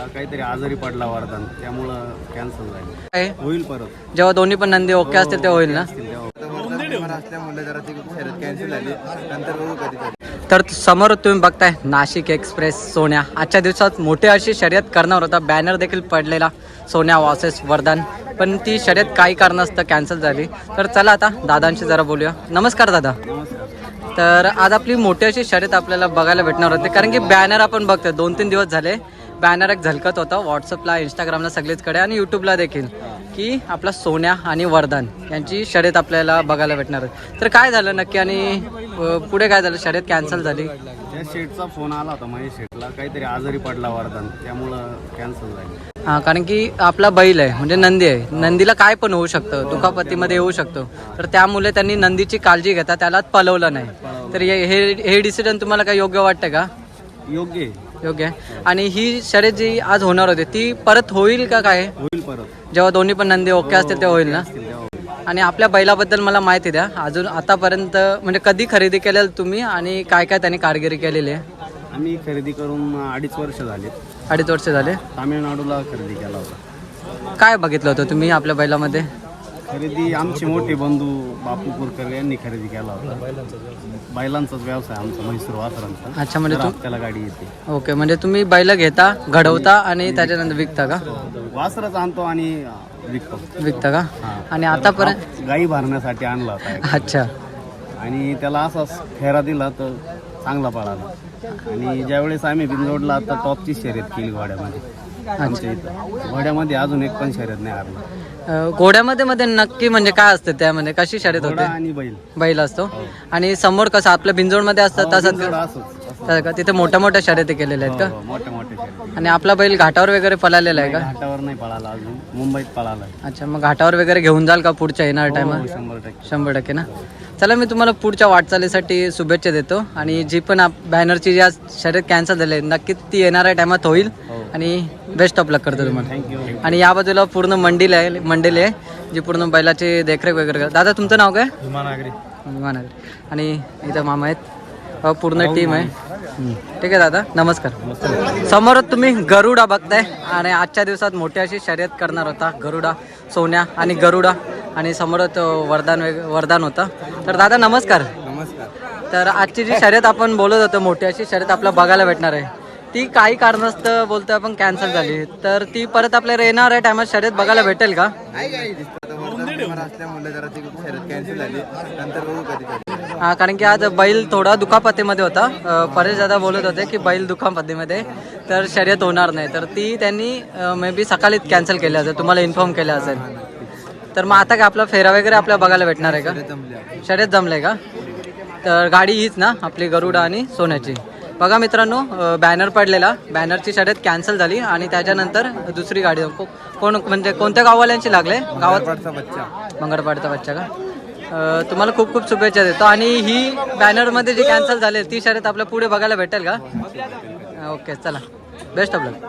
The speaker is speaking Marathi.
शर्यतीला काहीतरी आजारी पडला वरदान, त्यामुळं कॅन्सल झाली. होईल परत जेव्हा दोन्ही पण नंदी ओके असतील तेव्हा होईल ना. तर समोर तुम्ही बघताय नाशिक एक्सप्रेस सोन्या आजच्या दिवसात मोठी अशी शर्यत करणार होता. बॅनर देखील पडलेला सोन्या वर्सेस वरदान, पण ती शर्यत काही कारणास्तव कॅन्सल झाली. तर चला आता दादांशी जरा बोलूया. नमस्कार दादा. तर आज आपली मोठी अशी शर्यत आपल्याला बघायला भेटणार होते, कारण की बॅनर आपण बघतोय 2-3 दिवस झाले बॅनर एक झलकत होता व्हॉट्सअपला, इंस्टाग्रामला सगळीचकडे आणि यूट्यूबला देखील, की आपला सोन्या आणि वरदान यांची शर्यत आपल्याला बघायला भेटणार आहे. तर काय झालं नक्की आणि पुढे काय झालं? शर्यत कॅन्सल झाली. त्या शेटचा फोन आला होता महेश शेटला, काहीतरी आजारी पडला वरदान, त्यामुळं कॅन्सल झाली. हां, कारण की आपला बैल आहे म्हणजे नंदी आहे, नंदीला काय पण होऊ शकतं, दुखापतीमध्ये येऊ शकतो. तर त्यामुळे त्यांनी नंदीची काळजी घेता त्याला पलवलं नाही. तर हे डिसिजन तुम्हाला काय योग्य वाटतं का? योग्य आहे. आणि ही शर्यत जी आज होणार होती ती परत होईल का? काय होईल परत जेव्हा दोन्ही पण नंदी ओके असतील तेव्हा होईल ना. आणि आपल्या बैलाबद्दल मला माहिती द्या, अजून आतापर्यंत म्हणजे कधी खरेदी केलेलं तुम्ही आणि काय काय त्यांनी कामगिरी केलेली आहे? आम्ही खरेदी करून 2.5 वर्ष झाले. 2.5 वर्ष झाले. तामिळनाडूला खरेदी केला होता. काय बघितलं होतं तुम्ही आपल्या बैलामध्ये? खरेदी आमचे मोठे बंधू बापू पुरकर यांनी खरेदी केला होता. बैलांचाच व्यवसाय आमचा, म्हैसूर वासरांचा. अच्छा, म्हणजे त्याला गाडी येते. ओके, म्हणजे तुम्ही बैल घेता, घडवता आणि त्याच्यानंतर विकता का? वासरच आणतो आणि विकता का? आणि आतापर्यंत गाई भरण्यासाठी आणला होता. अच्छा. आणि त्याला असाच फेरा दिला तर चांगला पळाला. आणि ज्यावेळेस आम्ही बिनजोडला आता टॉपची शर्यत केली घोड्यामध्ये. आमच्या इथं घोड्यामध्ये अजून एक पण शर्यत नाही हरला. घोड्यामध्ये नक्की म्हणजे काय असतं त्यामध्ये? कशी शर्यत होते? आणि बैल असतो आणि समोर कसं आपल्या बिंजोडमध्ये असतं तसंच का? तिथे मोठ्या मोठ्या शर्यती केलेल्या आहेत का? मोठ्या मोठ्या शर्यती. आणि आपला बैल घाटावर वगैरे पळालेला आहे का? घाटावर नाही पळाला अजून, मुंबईत पळाला. अच्छा, मग घाटावर वगैरे घेऊन जाल का पुढच्या येणार टायमात? 100% ना. चला, मी तुम्हाला पुढच्या वाटचालीसाठी शुभेच्छा देतो. आणि जी पण बॅनरची जी आज शर्यत कॅन्सल झाली आहे नक्कीच ती येणाऱ्या टायमात होईल. आणि बेस्ट ऑफ लक करतो तुम्हाला. थँक्यू. आणि या बाजूला पूर्ण मंडळी आहे जी पूर्ण बैलाची देखरेख वगैरे करतात. दादा तुमचं नाव काय? विमानागरी. आणि इथं मामा आहेत, पूर्ण टीम आहे. ठीक आहे दादा, नमस्कार. समोर तुम्ही गरुडा बघताय आणि आजच्या दिवसात मोठी अशी शर्यत करणार होता गरुडा सोन्या आणि गरुडा, आणि समोरच वरदान होता. तर दादा नमस्कार. तर आजची जी शर्यत आपण बोलत होतो मोठी अशी शर्यत आपल्याला बघायला भेटणार आहे, ती काही कारणास्तव बोलतोय आपण कॅन्सल झाली. तर ती परत आपल्याला येणार आहे टायमात शर्यत बघायला भेटेल का? हा, कारण की आज बैल थोडा दुखापतीमध्ये होता. परेश दादा बोलत होते की बैल दुखापतीमध्ये तर शर्यत होणार नाही. तर ती त्यांनी मे बी सकाळीच कॅन्सल केली असेल, तुम्हाला इन्फॉर्म केलं असेल. तर मग आता काय आपला फेरा वगैरे आपल्याला बघायला भेटणार आहे का? शर्यत जमलंय का? तर गाडी हीच ना आपली गरुडा आणि सोन्याची. बघा मित्रांनो, बॅनर पडलेला, बॅनरची शर्यत कॅन्सल झाली आणि त्याच्यानंतर दुसरी गाडी कोण म्हणजे कोणत्या गाववाल्यांची लागले? गावात मंगळपाडचा बच्चा का? तुम्हाला खूप खूप शुभेच्छा देतो. आणि ही बॅनरमध्ये जी कॅन्सल झाली ती शर्यत आपल्याला पुढे बघायला भेटेल का? ओके, चला, बेस्ट ऑफ लक.